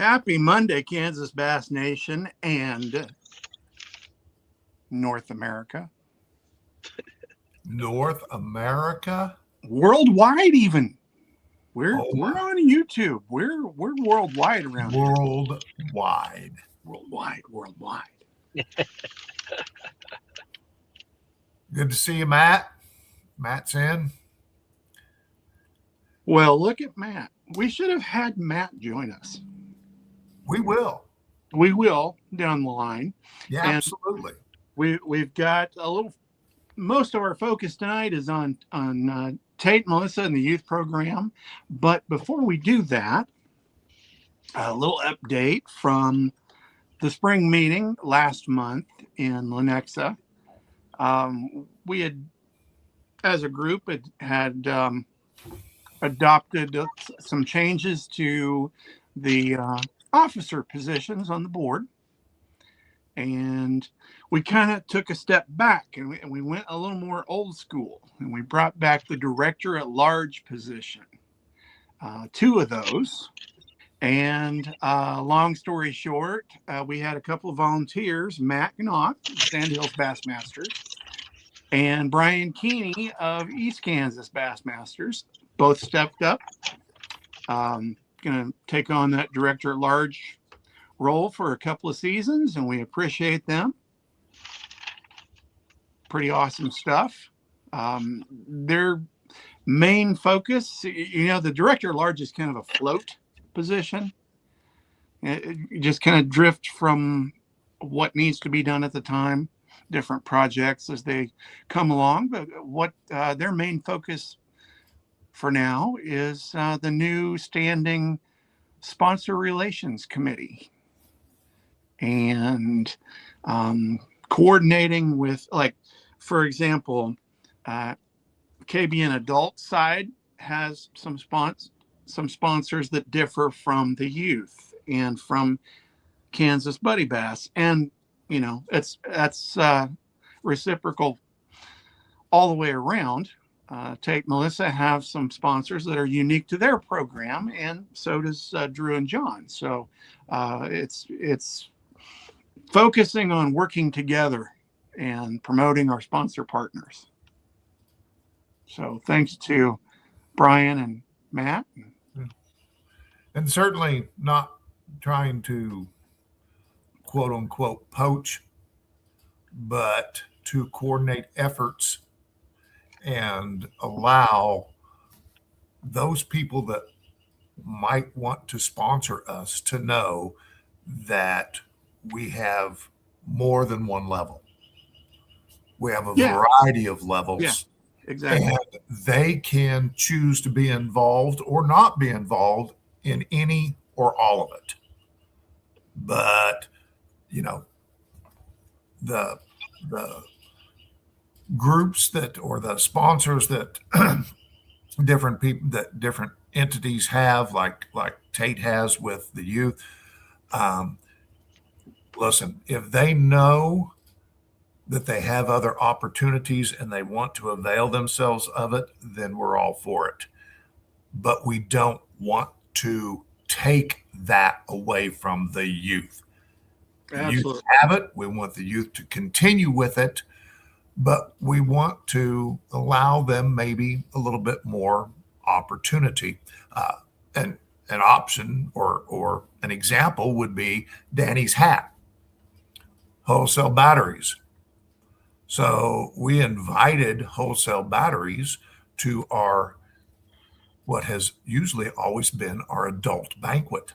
Happy Monday, Kansas Bass Nation and North America. North America? Worldwide even. We're Oh, on YouTube. We're worldwide around here. Worldwide. Worldwide. Good to see you, Matt. Matt's in. Well, look at Matt. We should have had Matt join us. We will. We will down the line. Yeah, And absolutely. We've got a little. Most of our focus tonight is on Tate, Melissa, and the youth program. But before we do that, a little update from the spring meeting last month in Lenexa. We had, as a group, had adopted some changes to the officer positions on the board. And we kind of took a step back and we went a little more old school. And we brought back the director at large position, 2 of those. And long story short, we had a couple of volunteers, Matt Knott, Sand Hills Bassmasters, and Brian Keeney of East Kansas Bassmasters. Both stepped up. Going to take on that director at large role for a couple of seasons, and we appreciate them. Pretty awesome stuff. Their main focus, the director at large is kind of a float position. It just kind of drift from what needs to be done at the time, different projects as they come along. But what their main focus for now is the new standing sponsor relations committee and coordinating with, like, for example, KBN adult side has some sponsors that differ from the youth and from Kansas Buddy Bass, and that's reciprocal all the way around. Tate, Melissa have some sponsors that are unique to their program, and so does Drew and John. So it's focusing on working together and promoting our sponsor partners. So thanks to Brian and Matt. And certainly not trying to quote unquote poach, but to coordinate efforts and allow those people that might want to sponsor us to know that we have more than one level. We have a variety of levels. Yeah, exactly. And they can choose to be involved or not be involved in any or all of it. But, the groups that, or the sponsors that different people, that different entities have, like Tate has with the youth. Listen, if they know that they have other opportunities and they want to avail themselves of it, then we're all for it. But we don't want to take that away from the youth. The youth have it. We want the youth to continue with it, but we want to allow them maybe a little bit more opportunity. And an option or an example would be Danny's Hat, Wholesale Batteries. So we invited Wholesale Batteries to our, what has usually always been our adult banquet.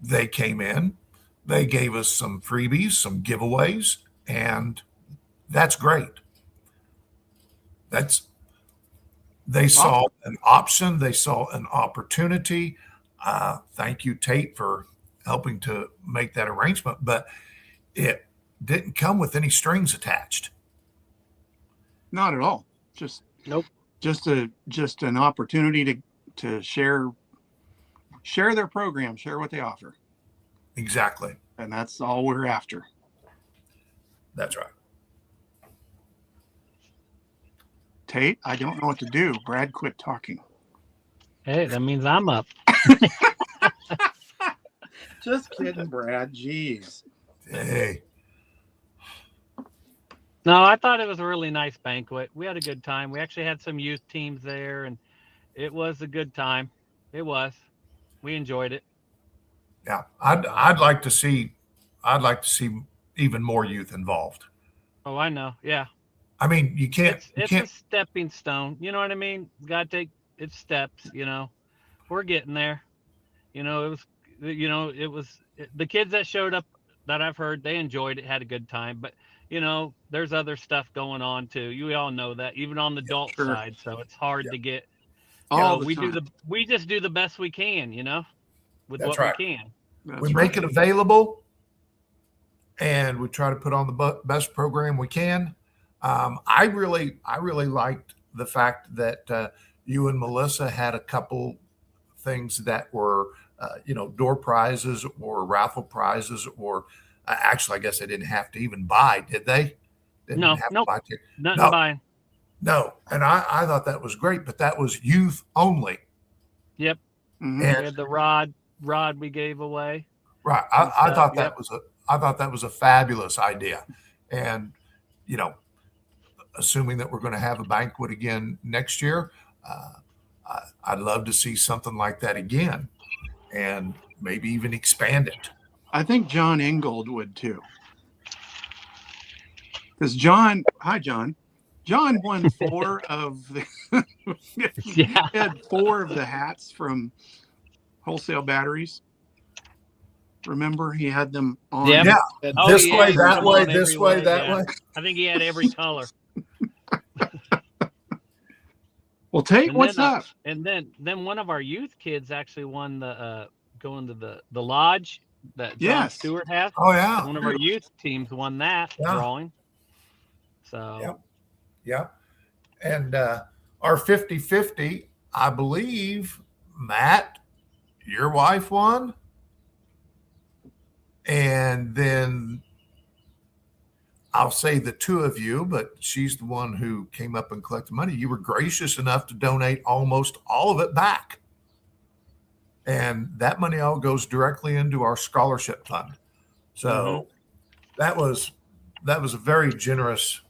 They came in, they gave us some freebies, some giveaways, and that's great. They saw an option, they saw an opportunity. Thank you, Tate, for helping to make that arrangement, but it didn't come with any strings attached. Not at all. Nope. Just an opportunity to share their program, share what they offer. Exactly. And that's all we're after. That's right. Tate, I don't know what to do. Brad, quit talking. Hey, that means I'm up. Just kidding, Brad. Jeez. Hey, No, I thought it was a really nice banquet. We had a good time. We actually had some youth teams there, and it was a good time. It was. We enjoyed it. yeah, I'd like to see, even more youth involved. Oh, I know. Yeah. I mean, you It's a can't. stepping stone. You know what I mean? Got to take its steps, We're getting there. The kids that showed up that I've heard, they enjoyed it, had a good time, but there's other stuff going on too. You all know that, even on the adult Sure. side, so it's hard Yeah. to get All the we time. we just do the best we can, with That's what right. we can. That's We right. make it available, and we try to put on the best program we can. I really liked the fact that you and Melissa had a couple things that were, door prizes or raffle prizes, or actually, I guess they didn't have to even buy, did they? Didn't No, have nope. to buy tickets. Nothing No. buying. No, and I thought that was great, but that was youth only. Yep. Mhm. We And had the rod we gave away. right, and I stuff, thought yep. that was a fabulous idea, and you know, assuming that we're going to have a banquet again next year, I'd love to see something like that again, and maybe even expand it. I think John Ingold would too. Because John won 4 of the Yeah. he had 4 of the hats from Wholesale Batteries. Remember, he had them on. Yep. Yeah, Oh, this yeah, way, he put that them way, on this every way, way, that yeah. way. I think he had every color. Well, Tate, And what's then, up? And then one of our youth kids actually won the going to the lodge that John Yes. Stewart has. Oh yeah, One of our youth teams won that Yeah. drawing. So Yep. yeah, and our 50-50, I believe, Matt, your wife won, and then I'll say the 2 of you, but she's the one who came up and collected money. You were gracious enough to donate almost all of it back. And that money all goes directly into our scholarship fund. So that was a very generous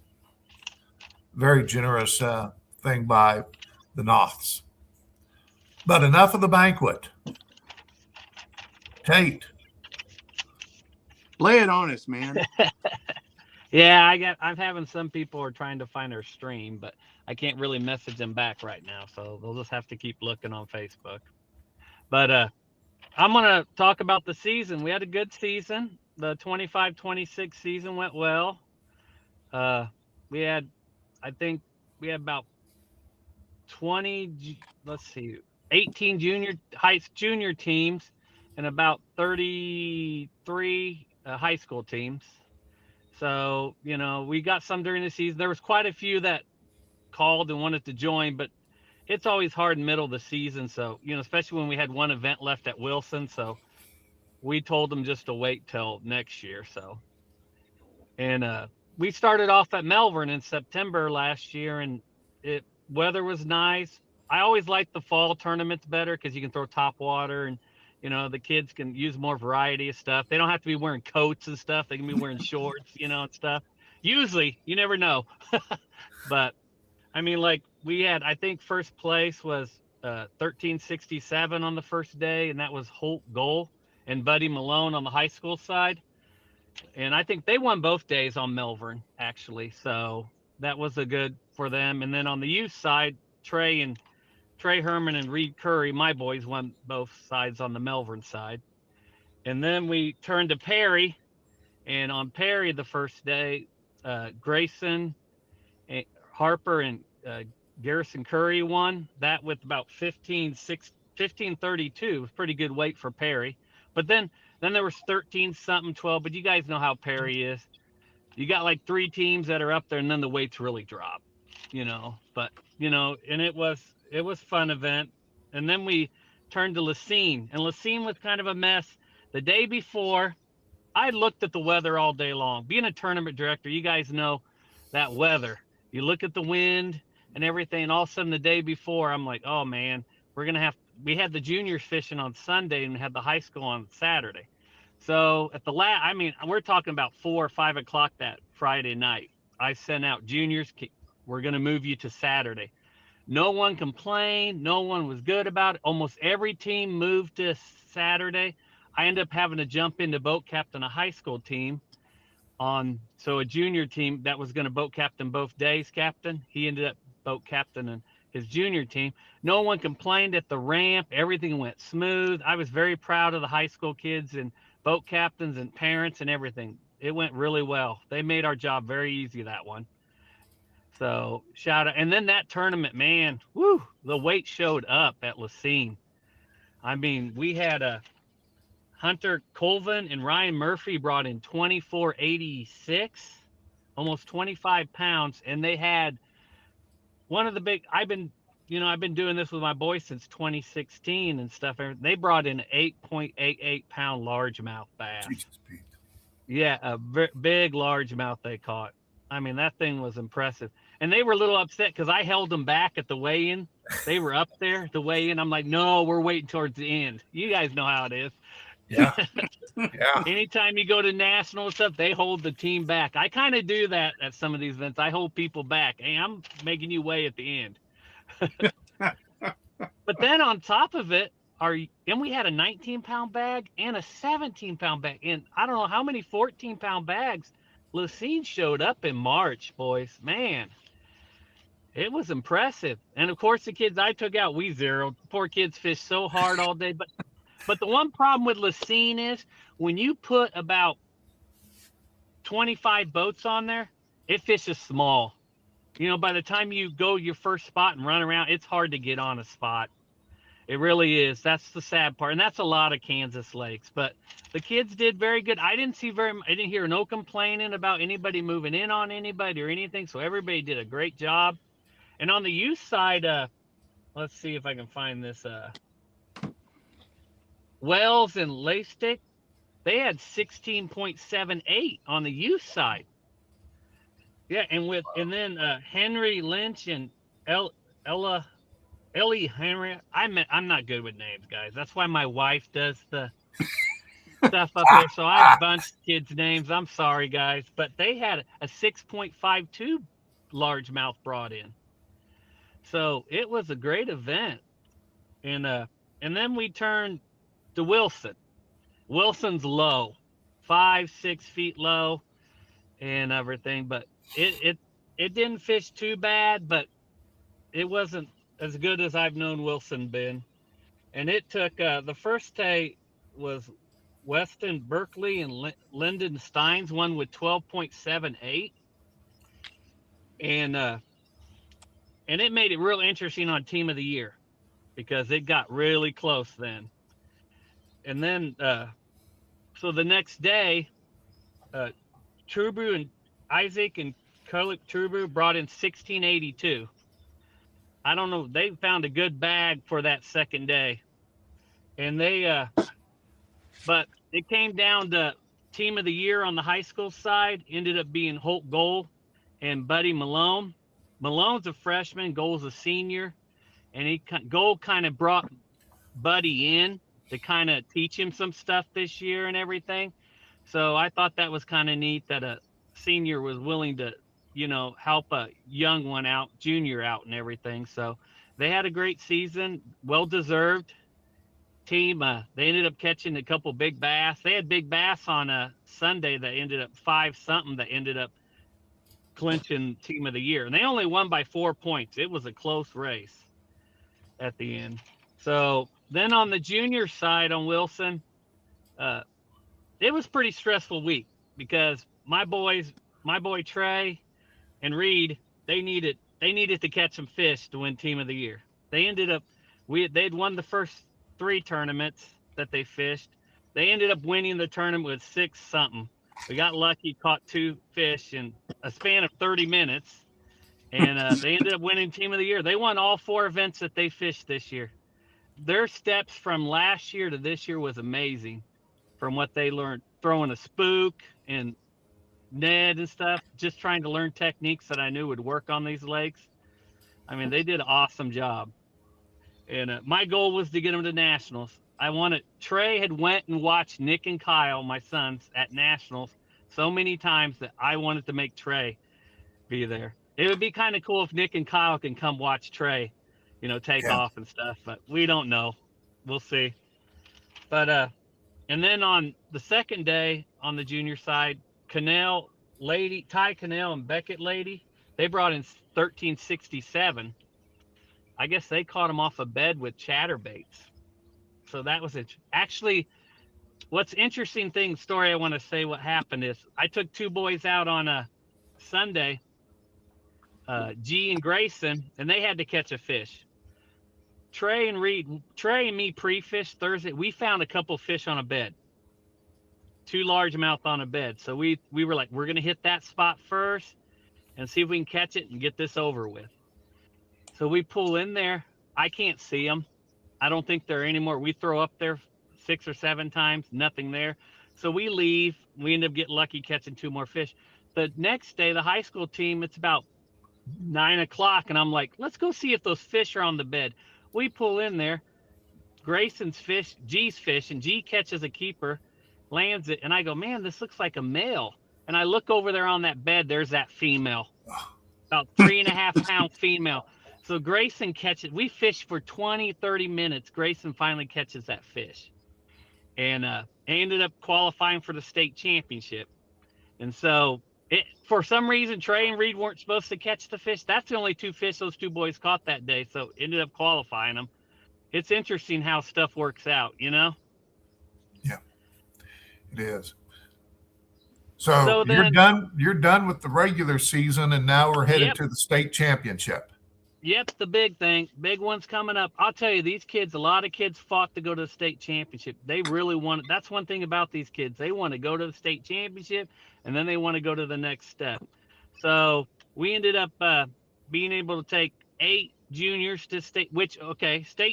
thing by the Noths. But enough of the banquet. Tate, Lay it on us, man. yeah, I'm having some people are trying to find our stream, but I can't really message them back right now, so they'll just have to keep looking on Facebook. But I'm gonna talk about the season. We had a good season. The 25-26 season went well. I think we had about 18 junior teams and about 33 high school teams. So, we got some during the season. There was quite a few that called and wanted to join, but it's always hard in the middle of the season. So, especially when we had one event left at Wilson. So we told them just to wait till next year. So, and we started off at Melbourne in September last year, and weather was nice. I always like the fall tournaments better because you can throw top water, and the kids can use more variety of stuff. They don't have to be wearing coats and stuff. They can be wearing shorts, and stuff. Usually, you never know. But I mean, like we had, I think first place was 1367 on the first day, and that was Holt Goal and Buddy Malone on the high school side. And I think they won both days on Melbourne, actually. So that was a good for them. And then on the youth side, Trey Herman and Reed Curry, my boys, won both sides on the Melbourne side. And then we turned to Perry. And on Perry, the first day, Grayson, Harper, and Garrison Curry won. That with about 15:32. It was pretty good weight for Perry. But then there was 13-something, 12. But you guys know how Perry is. You got like 3 teams that are up there, and then the weights really drop, But, and it was fun event. And then we turned to Lacine. And Lacine was kind of a mess. The day before, I looked at the weather all day long. Being a tournament director, you guys know that weather. You look at the wind and everything, and all of a sudden the day before, I'm like, oh, man, we're going to have we had the juniors fishing on Sunday and we had the high school on Saturday. So at the I mean, we're talking about 4 or 5 o'clock that Friday night. I sent out juniors. We're going to move you to Saturday. No one complained. No one was good about it. Almost every team moved to Saturday. I ended up having to jump into boat captain a high school team so a junior team that was going to boat captain both days captain. He ended up boat captaining his junior team. No one complained at the ramp. Everything went smooth. I was very proud of the high school kids and boat captains and parents and everything. It went really well. They made our job very easy, that one. So shout out. And then that tournament, man, woo, the weight showed up at Lacine. I mean, we had Hunter Colvin and Ryan Murphy brought in 2486, almost 25 pounds. And they had one of the big, I've been doing this with my boys since 2016 and stuff. They brought in an 8.88 pound largemouth bass. Jesus, Pete. Yeah, a big largemouth they caught. I mean, that thing was impressive. And they were a little upset because I held them back at the weigh-in. They were up there, the weigh-in. I'm like, no, we're waiting towards the end. You guys know how it is. Yeah. Yeah. Anytime you go to national stuff, they hold the team back. I kind of do that at some of these events. I hold people back. Hey, I'm making you weigh at the end. But then on top of it, and we had a 19-pound bag and a 17-pound bag. And I don't know how many 14-pound bags Lacine showed up in March, boys. Man, it was impressive. And of course, the kids I took out, we zeroed. Poor kids fished so hard all day. But the one problem with Lacine is when you put about 25 boats on there, it fishes small. You know, by the time you go your first spot and run around, it's hard to get on a spot. It really is. That's the sad part. And that's a lot of Kansas lakes. But the kids did very good. I didn't hear no complaining about anybody moving in on anybody or anything. So everybody did a great job. And on the youth side, let's see if I can find this. Wells and Laystick, they had 16.78 on the youth side. Yeah, and then Henry Lynch and Ellie Henry. I'm not good with names, guys. That's why my wife does the stuff up there. So I bunched kids' names. I'm sorry, guys, but they had a 6.52 largemouth brought in. So it was a great event. And then we turned to Wilson. Wilson's low, 5-6 feet low and everything, but it didn't fish too bad, but it wasn't as good as I've known Wilson been. And it took the first day was Weston Berkeley and Lyndon Steins, one with 12.78. And it made it real interesting on Team of the Year because it got really close then. And then, so the next day, Trubu and Isaac and Kulik Trubu brought in 1682. I don't know. They found a good bag for that second day. And but it came down to Team of the Year on the high school side, ended up being Holt Gold and Buddy Malone. Malone's a freshman, Gold's a senior. And Gold kind of brought Buddy in to kind of teach him some stuff this year and everything. So I thought that was kind of neat that a senior was willing to, help a young one out, junior out and everything. So they had a great season, well-deserved team. They ended up catching a couple big bass. They had big bass on a Sunday that ended up 5-something that ended up clinching Team of the Year. And they only won by 4 points. It was a close race at the end. So then on the junior side on Wilson, it was pretty stressful week because my boy Trey and Reed, they needed to catch some fish to win Team of the Year. They ended up they'd won the first 3 tournaments that they fished. They ended up winning the tournament with 6-something. We got lucky, caught 2 fish in a span of 30 minutes, and they ended up winning Team of the Year. They won all 4 events that they fished this year. Their steps from last year to this year was amazing from what they learned, throwing a spook and Ned and stuff, just trying to learn techniques that I knew would work on these lakes. I mean, they did an awesome job. And my goal was to get them to nationals. Trey had went and watched Nick and Kyle, my sons, at nationals so many times that I wanted to make Trey be there. It would be kind of cool if Nick and Kyle can come watch Trey, take Yeah. off and stuff, but we don't know. We'll see. But and then on the second day on the junior side, Ty Cannell and Beckett Lady, they brought in 1367. I guess they caught them off a bed with chatterbaits. So that was it. Actually, what's interesting story I want to say what happened is I took two boys out on a Sunday, G and Grayson, and they had to catch a fish. Trey and me pre-fished Thursday. We found a couple fish on a bed, 2 largemouth on a bed. So we were like, we're going to hit that spot first and see if we can catch it and get this over with. So we pull in there. I can't see them. I don't think they're anymore. We throw up there 6 or 7 times, nothing there. So we leave. We end up getting lucky catching 2 more fish. The next day, the high school team, it's about 9 o'clock, and I'm like, let's go see if those fish are on the bed. We pull in there. Grayson's fish, G's fish, and G catches a keeper, lands it, and I go, man, this looks like a male. And I look over there on that bed. There's that female, about 3.5 pound female. So Grayson catches, we fish for 20, 30 minutes. Grayson finally catches that fish. And ended up qualifying for the state championship. And so for some reason, Trey and Reed weren't supposed to catch the fish. That's the only 2 fish those 2 boys caught that day. So ended up qualifying them. It's interesting how stuff works out, Yeah, it is. So you're done with the regular season, and now we're headed to the state championship. Yep, the big thing. Big one's coming up. I'll tell you, these kids, a lot of kids fought to go to the state championship. They really want it. That's one thing about these kids. They want to go to the state championship, and then they want to go to the next step. So we ended up being able to take 8 juniors to state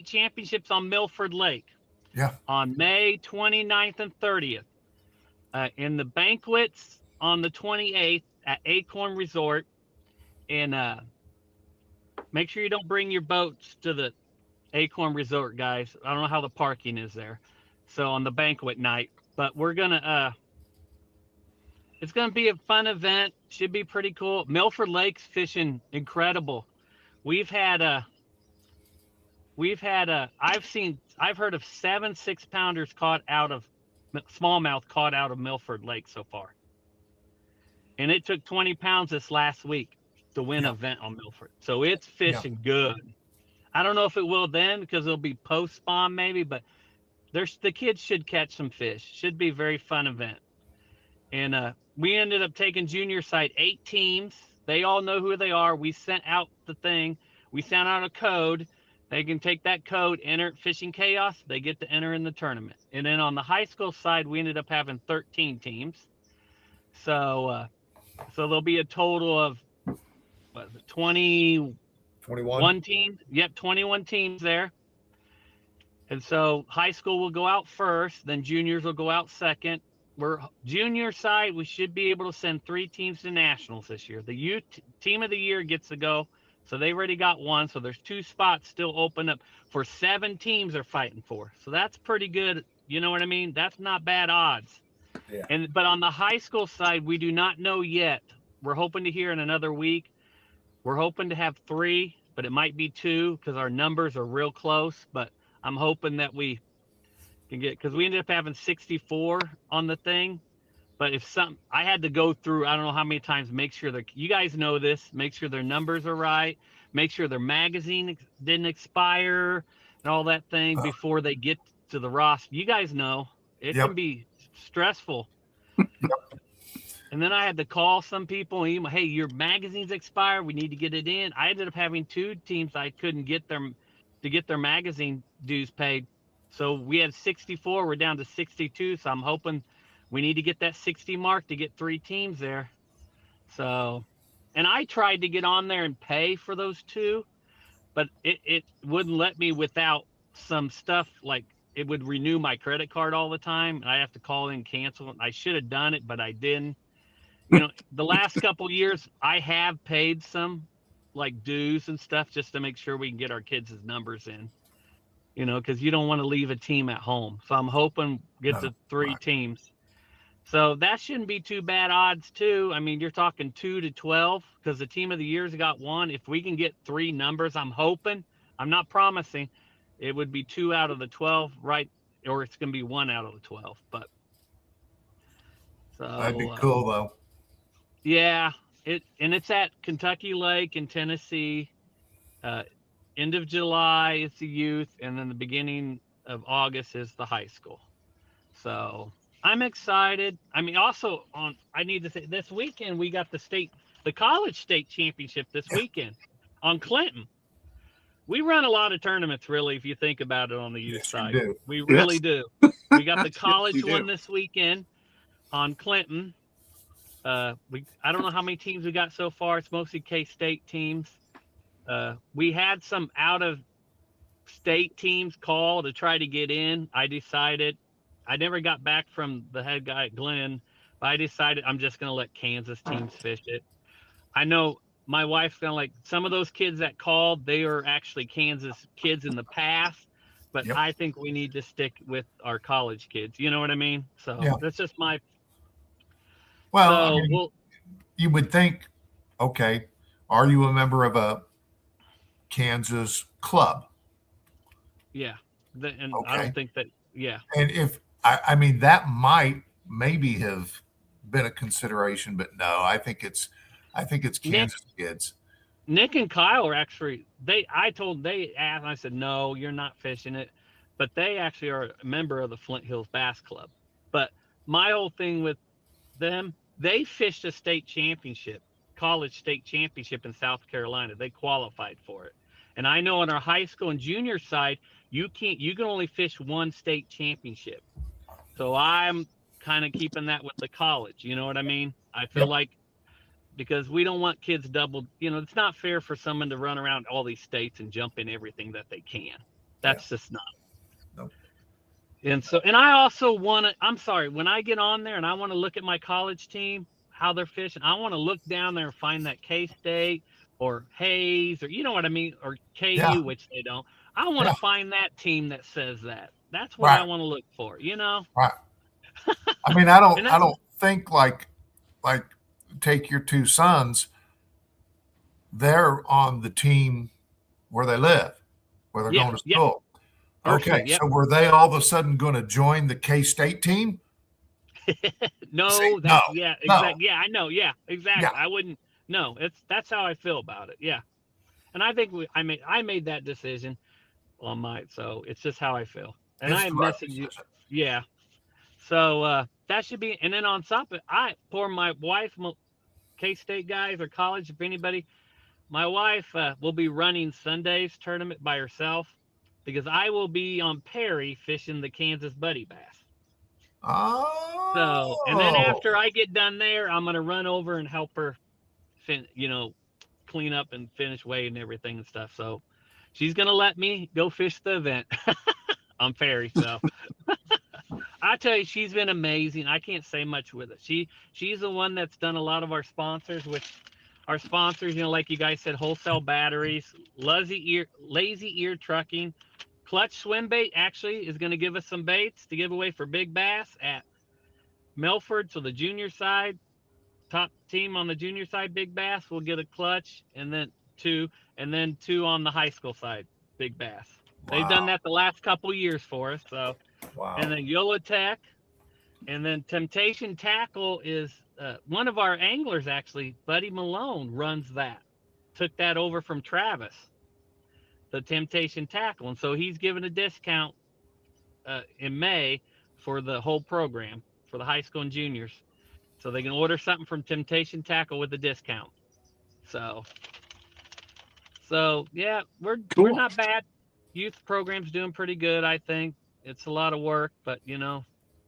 championships on Milford Lake. Yeah. On May 29th and 30th. In the banquets on the 28th at Acorn Resort. And make sure you don't bring your boats to the Acorn Resort, guys. I don't know how the parking is there. So on the banquet night, but we're going to, it's going to be a fun event. Should be pretty cool. Milford Lake's fishing incredible. I've heard of 7 6-pounders caught out of smallmouth caught out of Milford Lake so far. And it took 20 pounds this last week to win an event on Milford. So it's fishing good. I don't know if it will then because it'll be post spawn maybe, but the kids should catch some fish. Should be a very fun event. And we ended up taking junior side 8 teams. They all know who they are. We sent out the thing. We sent out a code. They can take that code, enter Fishing Chaos. They get to enter in the tournament. And then on the high school side, we ended up having 13 teams. So there'll be a total of 21 teams. Yep, 21 teams there. And so high school will go out first, then juniors will go out second. Junior side, we should be able to send 3 teams to nationals this year. The youth team of the year gets to go. So they've already got 1. So there's 2 spots still open up for 7 teams they're fighting for. So that's pretty good. You know what I mean? That's not bad odds. Yeah. But on the high school side, we do not know yet. We're hoping to hear in another week. We're hoping to have 3, but it might be 2 because our numbers are real close. But I'm hoping that we can get, because we ended up having 64 on the thing. But I had to go through, I don't know how many times, make sure you guys know this, make sure their numbers are right, make sure their magazine didn't expire and all that thing before they get to the roster. You guys know it can be stressful. And then I had to call some people and hey, your magazine's expired. We need to get it in. I ended up having 2 teams I couldn't get them to get their magazine dues paid. So we had 64. We're down to 62. So I'm hoping we need to get that 60 mark to get 3 teams there. So, and I tried to get on there and pay for those 2, but it wouldn't let me without some stuff. Like it would renew my credit card all the time. And I have to call in and cancel it. I should have done it, but I didn't. The last couple years I have paid some like dues and stuff just to make sure we can get our kids' numbers in. because you don't want to leave a team at home. So I'm hoping get No, to 3 right. teams. So that shouldn't be too bad odds too. I mean, you're talking 2 to 12 because the team of the year's got 1. If we can get 3 numbers, I'm hoping. I'm not promising. It would be 2 out of the 12, right? Or it's going to be 1 out of the 12. But so That'd be cool though. yeah, it's at Kentucky Lake in Tennessee. End of July is the youth, and then the beginning of August is the high school. So I'm excited. I mean, also I need to say this weekend we got the college state championship this weekend on Clinton. We run a lot of tournaments, really, if you think about it on the youth Yes, side. we do. We really do. We got the Yes, college we do. one this weekend on Clinton. I don't know how many teams we got so far. It's mostly K-State teams. We had some out-of-state teams call to try to get in. I never got back from the head guy at Glenn, but I decided I'm just going to let Kansas teams fish it. I know my wife's going to like some of those kids that called, they are actually Kansas kids in the past, but Yep. I think we need to stick with our college kids. You know what I mean? So Yeah. that's just my. Well, So I mean, we'll, you would think, okay, are you a member of a Kansas club? yeah. And I Okay. don't think that, yeah. And if I mean that might maybe have been a consideration, but no, I think it's Kansas kids. Nick and Kyle are actually they asked and I said, no, you're not fishing it. But they actually are a member of the Flint Hills Bass Club. But my whole thing with them, they fished a state championship, college state championship in South Carolina. They qualified for it. And I know on our high school and junior side, you can only fish one state championship. So I'm kind of keeping that with the college. You know what I mean? I feel Yep. like because we don't want kids double, it's not fair for someone to run around all these states and jump in everything that they can. That's just not. Nope. And I also want to, I'm sorry, when I get on there and I want to look at my college team, how they're fishing, I want to look down there and find that K-State or Hayes or, you know what I mean? Or KU, Yeah. which they don't. I want to Yeah. find that team that says that. That's what Right. I want to look for, Right. I mean, I And don't think like take your 2 sons, they're on the team where they live, where they're Yeah, going to yeah. school. Personally, Okay, yep. so were they all of a sudden going to join the K-State team? No, See, that's no, yeah, no. exactly. Yeah, I know. Yeah, exactly. Yeah. I wouldn't. No, that's how I feel about it. Yeah, and I think I made that decision on my. So it's just how I feel, and It's I'm the right missing you. decision. Yeah. So that should be, and then on top of it, for my wife, K-State guys or college, if anybody, my wife will be running Sunday's tournament by herself because I will be on Perry fishing the Kansas Buddy Bass. Oh. So, and then after I get done there, I'm going to run over and help her, clean up and finish weight and everything and stuff. So she's going to let me go fish the event on Perry. So I tell you, she's been amazing. I can't say much with it. She's the one that's done a lot of our sponsors, which our sponsors, like you guys said, Wholesale Batteries, Lazy Ear Trucking, Clutch Swim Bait actually is going to give us some baits to give away for big bass at Milford. So the junior side, top team on the junior side, big bass, will get a clutch, and then two on the high school side, big bass. They've done that the last couple years for us. So, Wow. and then Yolotech, and then Temptation Tackle is one of our anglers actually, Buddy Malone, runs that. Took that over from Travis, the Temptation Tackle, and so he's given a discount in May for the whole program for the high school and juniors, so they can order something from Temptation Tackle with a discount. So yeah, we're not bad. Youth program's doing pretty good, I think. It's a lot of work, but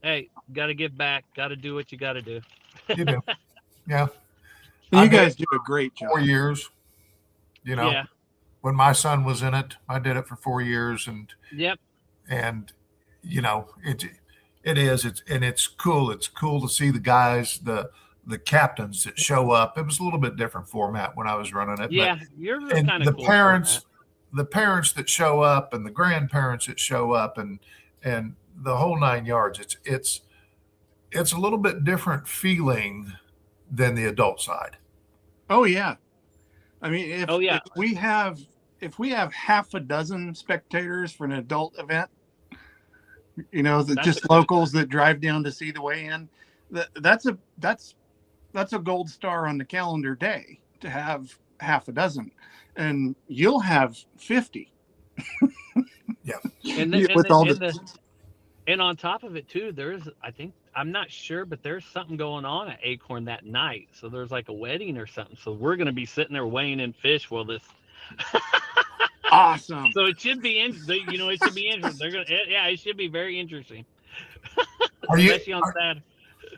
hey, got to give back. Got to do what you got to do. You do. Yeah. You I did guys do a great job. 4 years. Yeah. When my son was in it, I did it for 4 years, and Yep. it's cool. It's cool to see the guys, the captains that show up. It was a little bit different format when I was running it. Yeah, but, yours is and kind the of cool. parents, the parents that show up and the grandparents that show up and the whole 9 yards. It's a little bit different feeling than the adult side. Oh yeah. I mean, if, Oh, yeah. if we have half a dozen spectators for an adult event, you know, that That's just locals that drive down to see the weigh-in, that's a gold star on the calendar day to have half a dozen, and you'll have 50. And With all and on top of it too, I'm not sure, but there's something going on at Acorn that night. So there's like a wedding or something. So we're going to be sitting there weighing in fish while this. Awesome. So it should be interesting. They're gonna, it should be very interesting. Are you Especially on Saturday.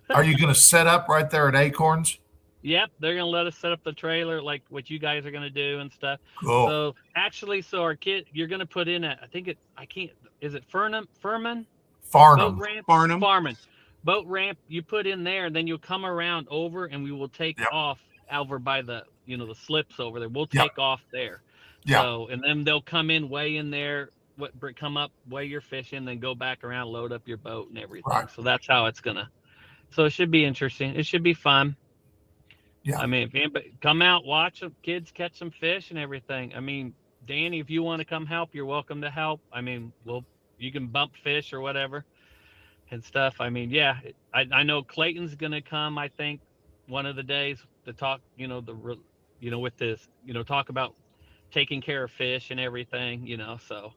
are you going to set up right there at Acorns? Yep, they're gonna let us set up the trailer like what you guys are gonna do and stuff. Cool. So actually, our kid, you're gonna put in is it Furman? Farnham. Boat ramp? Farnham. Farman. Boat ramp, you put in there, and then you'll come around over, and we will take Yep. off over by the slips over there. We'll Yep. take off there. Yeah. So, and then they'll come in, weigh in there, come up, weigh your fish in, then go back around, load up your boat and everything. Right. So that's how it's gonna. So it should be interesting. It should be fun. Yeah. I mean, if anybody come out, watch them kids catch some fish and everything. I mean, Danny, if you want to come help, you're welcome to help. I mean, you can bump fish or whatever and stuff. I mean, yeah, I know Clayton's gonna come. I think one of the days to talk, with this, talk about taking care of fish and everything, So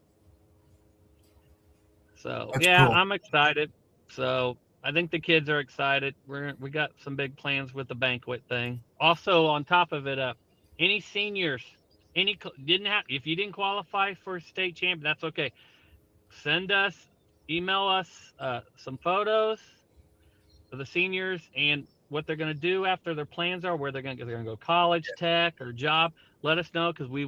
That's yeah, cool. I'm excited. So I think the kids are excited. We got some big plans with the banquet thing. Also, on top of it, any seniors, if you didn't qualify for state champ, that's okay. Email us some photos of the seniors and what they're going to do after their plans are, where they're going to go college, tech, or job. Let us know, because we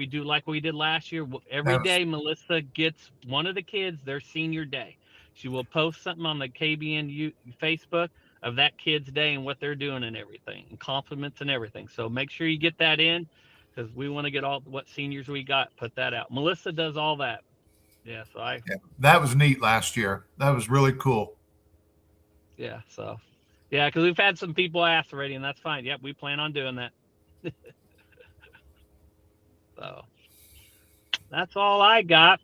do like we did last year. Every day, Melissa gets one of the kids their senior day. She will post something on the KBN Facebook of that kid's day and what they're doing and everything, and compliments and everything. So make sure you get that in, because we want to get all what seniors we got, put that out. Melissa does all that. Yeah, so that was neat last year. That was really cool. Yeah, so yeah, because we've had some people ask already, and that's fine. Yep, we plan on doing that. So that's all I got.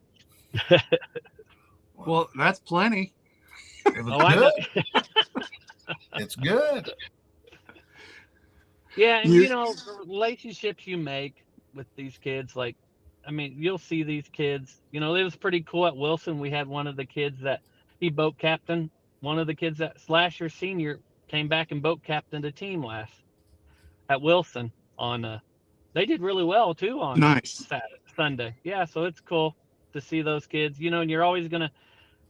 Well, that's plenty. It was good. It's good. Yeah, and You- the relationships you make with these kids, like, I mean, you'll see these kids. It was pretty cool at Wilson. We had one of the kids that he boat captain. One of the kids that's last year senior came back and boat captained a team at Wilson on. They did really well too on Nice. Sunday. Yeah, so it's cool to see those kids. And you're always gonna,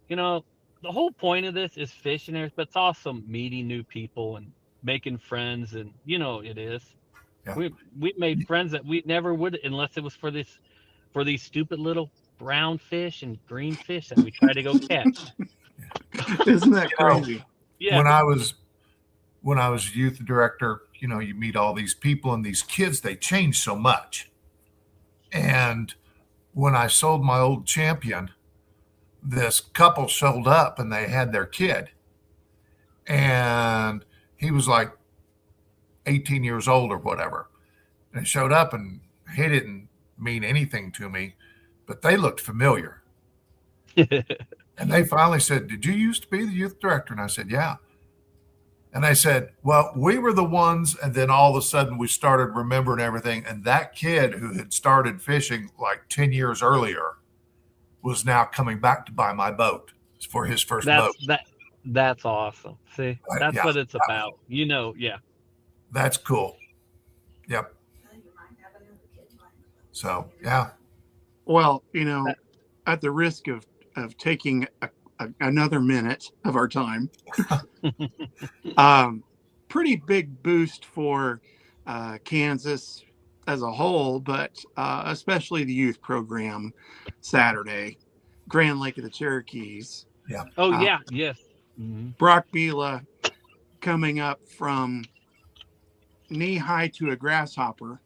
the whole point of this is fishing, but it's also meeting new people and making friends, and it is. Yeah. We made friends that we never would unless it was for these stupid little brown fish and green fish that we try to go catch. Isn't that crazy? Yeah. When I was youth director, you meet all these people, and these kids, they change so much. And when I sold my old Champion, this couple showed up and they had their kid, and he was like 18 years old or whatever. And he showed up, and he didn't mean anything to me, but they looked familiar. And they finally said, "Did you used to be the youth director?" And I said, "Yeah." And I said, "Well, we were the ones." And then all of a sudden we started remembering everything. And that kid who had started fishing like 10 years earlier was now coming back to buy my boat for his first boat. That's awesome. See, that's Yeah, what it's about. Yeah. That's cool. Yep. So, yeah. Well, at the risk of taking another minute of our time, pretty big boost for Kansas as a whole, but especially the youth program Saturday, Grand Lake of the Cherokees. Yeah. Oh, yeah. Yes. Mm-hmm. Brock Bila coming up from knee high to a grasshopper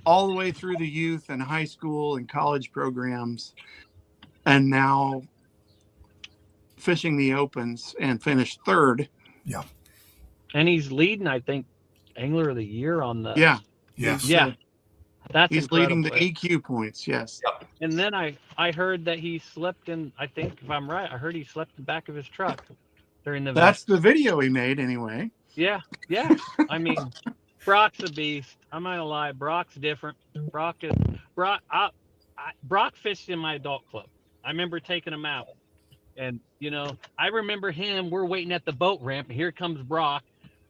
all the way through the youth and high school and college programs, and now fishing the opens and finished third. And he's leading, I think, Angler of the Year on the. Yeah. Yes. Yeah. That's He's incredible. leading the EQ points. Yes. And then I heard that he slept in, I think if I'm right, I heard he slept in the back of his truck during the That's the video he made anyway. Yeah. I mean, Brock's a beast. I'm not gonna lie, Brock's different. Brock fished in my adult club. I remember taking him out. And I remember him, we're waiting at the boat ramp, and here comes Brock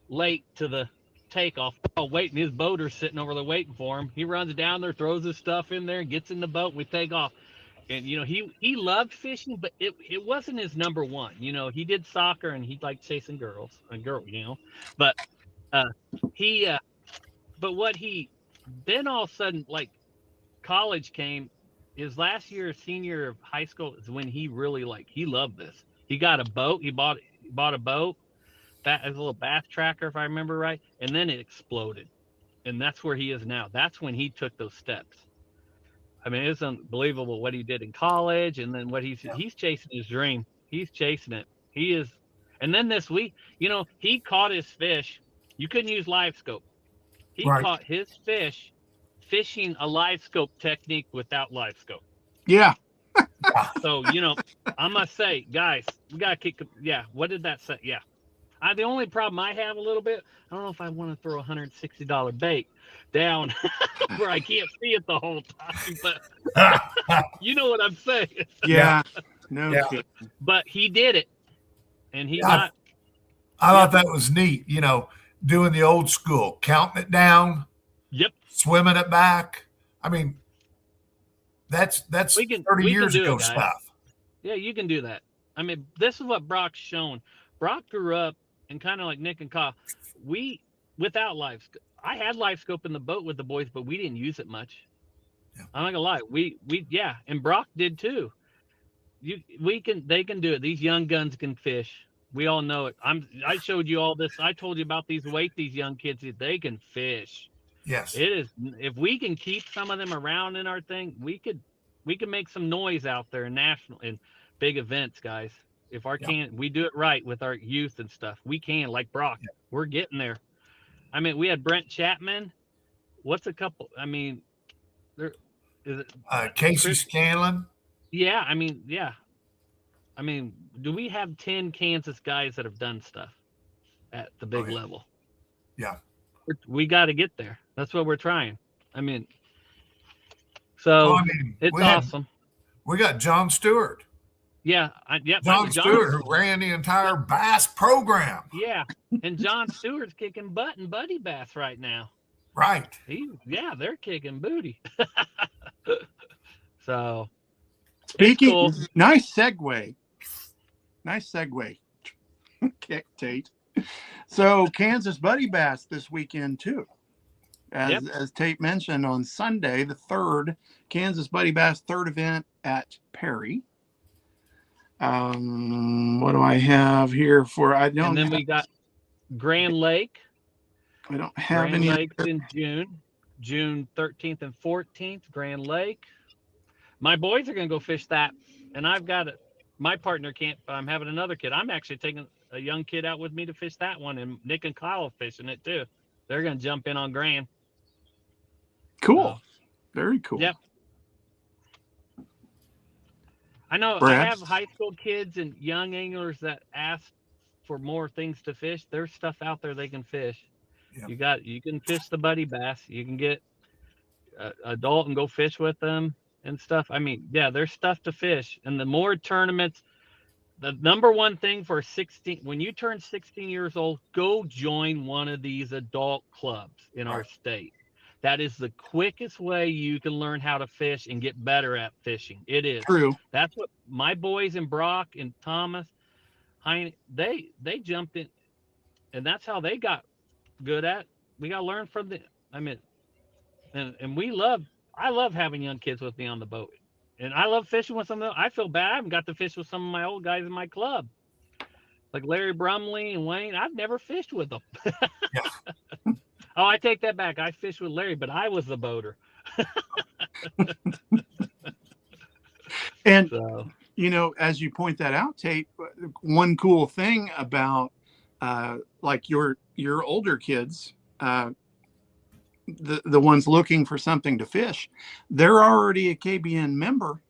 late to the takeoff. Oh, waiting, his boater's sitting over there waiting for him. He runs down there, throws his stuff in there, gets in the boat, and we take off. And he loved fishing, but it wasn't his number one. He did soccer and he liked chasing girls and but but what he then all of a sudden, like, college came, his last year senior of high school is when he really, like, he loved this. He got a boat, he bought a boat, that as a little bath tracker, if I remember right, and then it exploded. And that's where he is now. That's when he took those steps. I mean, it's unbelievable what he did in college, and then what he's chasing his dream. He's chasing it. He is. And then this week, he caught his fish. You couldn't use live scope. He caught his fish fishing a live scope technique without live scope. Yeah. So, I must say, guys, we got to kick. Yeah. What did that say? Yeah. The only problem I have a little bit, I don't know if I want to throw a $160 bait down where I can't see it the whole time, but you know what I'm saying. Yeah. No kidding. But he did it. And he I thought that was neat, doing the old school, counting it down. Yep. Swimming it back. I mean, that's 30 years ago stuff. Yeah, you can do that. I mean, this is what Brock's shown. Brock grew up, and kind of like Nick and Kyle, without live scope. I had live scope in the boat with the boys, but we didn't use it much. Yeah. I'm not gonna lie. We and Brock did too. They can do it. These young guns can fish. We all know it. I showed you all this. I told you about these young kids. They can fish. Yes. It is. If we can keep some of them around in our thing, we could make some noise out there in big events, guys. If we do it right with our youth and stuff, we can, like Brock. Yeah. We're getting there. I mean, we had Brent Chapman. What's a couple? I mean, there is it Casey Scanlon. Yeah, I mean, yeah. I mean, do we have 10 Kansas guys that have done stuff at the big level? Yeah. We got to get there. That's what we're trying. I mean, so it's awesome. We got John Stewart. Yeah. John Stewart, who ran the entire bass program. Yeah. And John Stewart's kicking butt in Buddy Bass right now. Right. They're kicking booty. So. Speaking, cool. Nice segue. Kick, Tate. So Kansas Buddy Bass this weekend too. As Tate mentioned, on Sunday, the 3rd, Kansas Buddy Bass 3rd event at Perry. What do I have here for? And then we got Grand Lake. I don't have Grand any. Lake's in June 13th and 14th, Grand Lake. My boys are going to go fish that. And I've got it. My partner can't, I'm having another kid. I'm actually taking a young kid out with me to fish that one. And Nick and Kyle are fishing it too. They're going to jump in on Grand. Cool. Very cool. Yep. I know Brad? I have high school kids and young anglers that ask for more things to fish. There's stuff out there they can fish. Yep. You can fish the Buddy Bass. You can get adult and go fish with them and stuff. I mean, there's stuff to fish. And the more tournaments, the number one thing for 16, when you turn 16 years old, go join one of these adult clubs in our state. That is the quickest way you can learn how to fish and get better at fishing. It is. True. That's what my boys and Brock and Thomas, they jumped in, and that's how they got good at. We got to learn from them. I mean, and I love having young kids with me on the boat. And I love fishing with some of them. I feel bad I haven't got to fish with some of my old guys in my club. Like Larry Brumley and Wayne. I've never fished with them. Oh, I take that back. I fished with Larry, but I was the boater. And So as you point that out, Tate, one cool thing about like your older kids, the ones looking for something to fish, they're already a KBN member,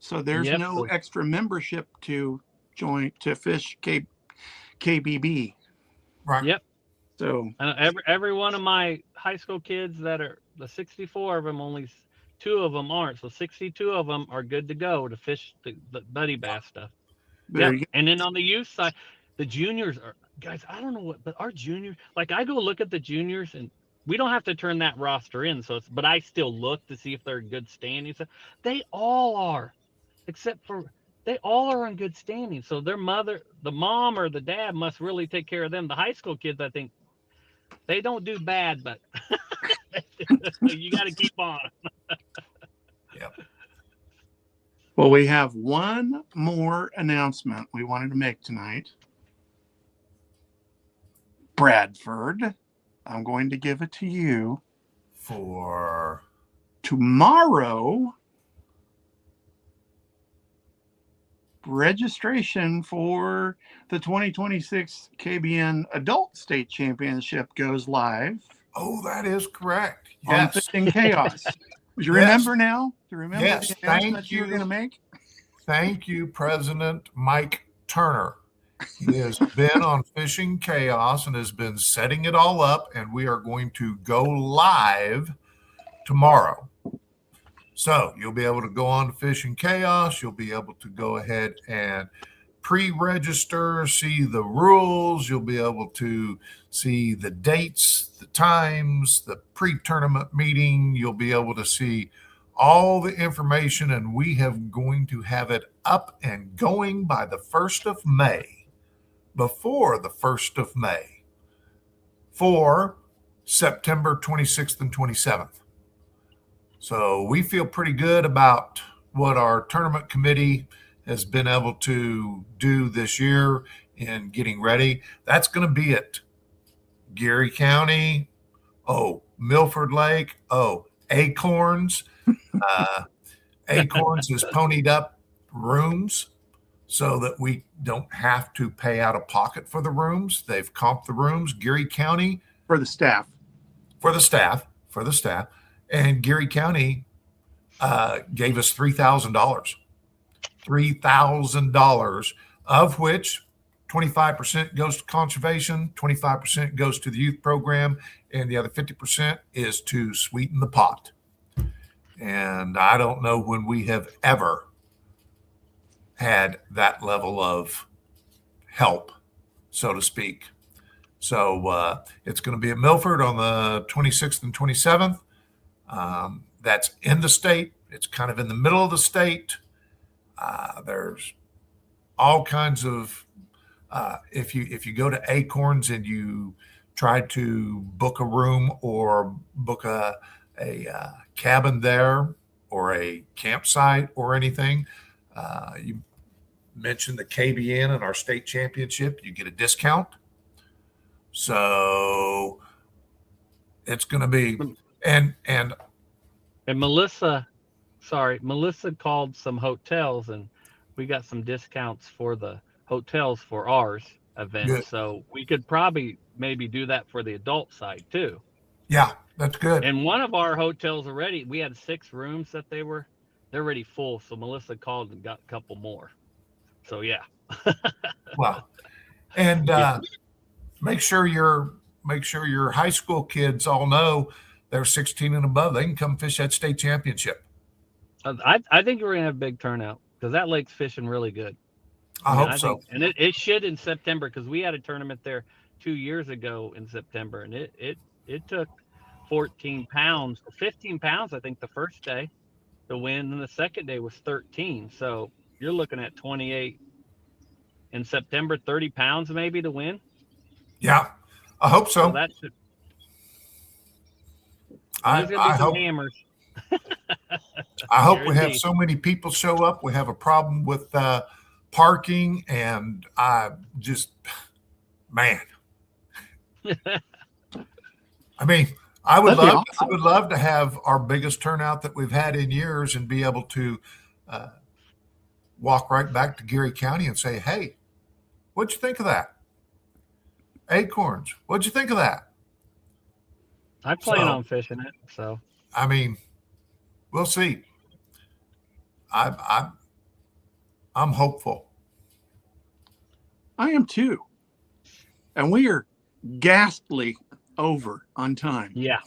so there's yep. no extra membership to join to fish KBB. Right. Yep. So every one of my high school kids that are the 64 of them, only 2 of them aren't. So 62 of them are good to go to fish the buddy bass stuff. there Yeah. you And then on the youth side, the juniors are guys. I don't know what, but our juniors, like I go look at the juniors, and we don't have to turn that roster in. So but I still look to see if they're in good standing. So they all are, except for they all are in good standing. So their mother, the mom or the dad must really take care of them. The high school kids, I think, they don't do bad, but you got to keep on. Yep. Well, we have one more announcement we wanted to make tonight. Bradford, I'm going to give it to you. For Tomorrow, registration for the 2026 KBN Adult State Championship goes live that is correct. on Yes. Fishing Chaos. Do you Yes. remember now? Do you remember Yes, the thank announcement you were you. going to make? Thank you, President Mike Turner. He has been on Fishing Chaos and has been setting it all up, and we are going to go live tomorrow. So you'll be able to go on to Fishing Chaos. You'll be able to go ahead and pre-register, see the rules. You'll be able to see the dates, the times, the pre-tournament meeting. You'll be able to see all the information, and we have going to have it up and going by the 1st of May, before the 1st of May, for September 26th and 27th. So we feel pretty good about what our tournament committee has been able to do this year in getting ready. That's going to be at Geary County, Milford Lake, Acorns. Acorns has ponied up rooms so that we don't have to pay out of pocket for the rooms. They've comped the rooms. Geary County, For the staff. for the staff, and Geary County gave us $3,000. $3,000, of which 25% goes to conservation, 25% goes to the youth program, and the other 50% is to sweeten the pot. And I don't know when we have ever had that level of help, so to speak. So it's going to be at Milford on the 26th and 27th. That's in the state. It's kind of in the middle of the state. There's all kinds of if you go to Acorns and you try to book a room or book a cabin there or a campsite or anything, you mention the KBN and our state championship, you get a discount. So it's going to be and Melissa called some hotels, and we got some discounts for the hotels for ours event. Good. So we could probably maybe do that for the adult side too. Yeah, that's good. And one of our hotels already, we had 6 rooms that they're already full. So Melissa called and got a couple more. So yeah. Well, and make sure your high school kids all know they're 16 and above. They can come fish that state championship. I think we're gonna have a big turnout because that lake's fishing really good. I hope so. And it should in September, because we had a tournament there 2 years ago in September, and it took 14 pounds, 15 pounds, I think, the first day to win, and the second day was 13. So you're looking at 28 in September, 30 pounds maybe to win. Yeah, I hope so. So that should. I There's gonna be some hope. hammers. I hope we have Guaranteed. so many people show up. We have a problem with parking, and I just, man. I mean, I would That'd be love, I awesome. would love to have our biggest turnout that we've had in years and be able to walk right back to Geary County and say, "Hey, what'd you think of that? Acorns, what'd you think of that?" I plan So, on fishing it. So I mean, we'll see. I'm I'm hopeful. I am too. And we are ghastly over on time. yeah,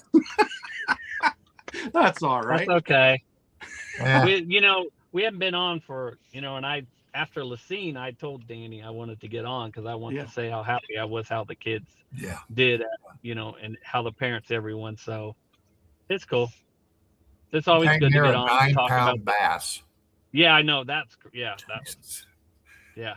That's all right. that's okay. Yeah, We haven't been on for, and after Lacine, I told Danny I wanted to get on because I wanted Yeah. to say how happy I was how the kids yeah. did, and how the parents, everyone. So it's cool. It's always Came good to near get a on and talk about. 9-pound bass. Yeah, I know. That was, Jesus. yeah.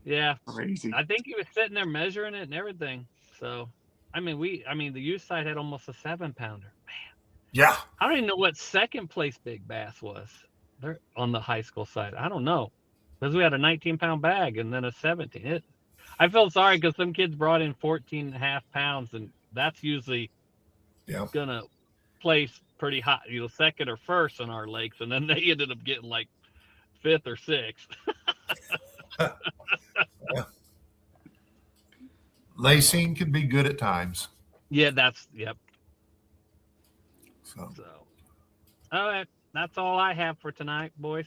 Yeah. Crazy. I think he was sitting there measuring it and everything. So, the youth side had almost a 7-pounder. Yeah, I don't even know what second place big bass was. They're on the high school side. I don't know, because we had a 19-pound bag and then a 17. I felt sorry because some kids brought in 14 and a half pounds, and that's usually yeah. gonna place pretty high, second or first on our lakes, and then they ended up getting like fifth or sixth. Lacing can be good at times. Yeah, yep. So, So, all right, that's all I have for tonight, boys.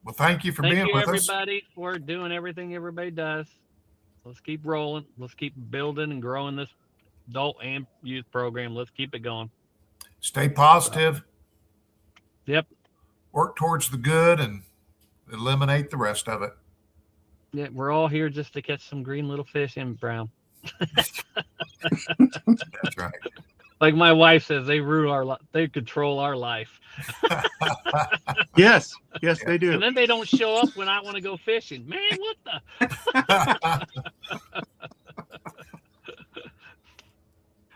well, thank you for Thank being you, with us. everybody, for doing everything everybody does. Let's keep rolling. Let's keep building and growing this adult and youth program. Let's keep it going. Stay positive. Yep. Work towards the good and eliminate the rest of it. Yeah, we're all here just to catch some green little fish in Brown. That's right. Like my wife says, they control our life. Yes, they do. And then they don't show up when I want to go fishing. Man, what the?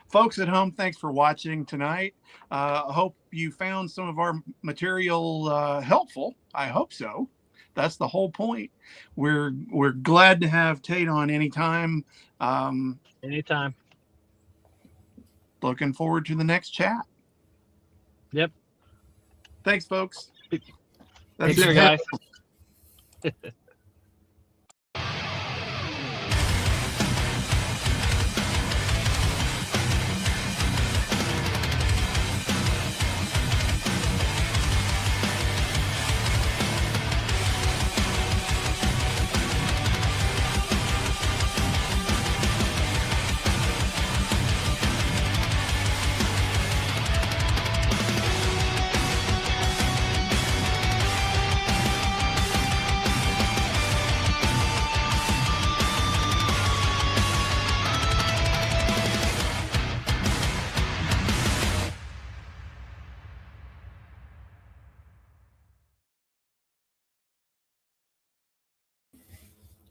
Folks at home, thanks for watching tonight. I hope you found some of our material helpful. I hope so. That's the whole point. We're glad to have Tate on anytime. Anytime. Looking forward to the next chat. Yep. Thanks, folks. Take care, guys.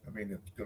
I mean, it's going to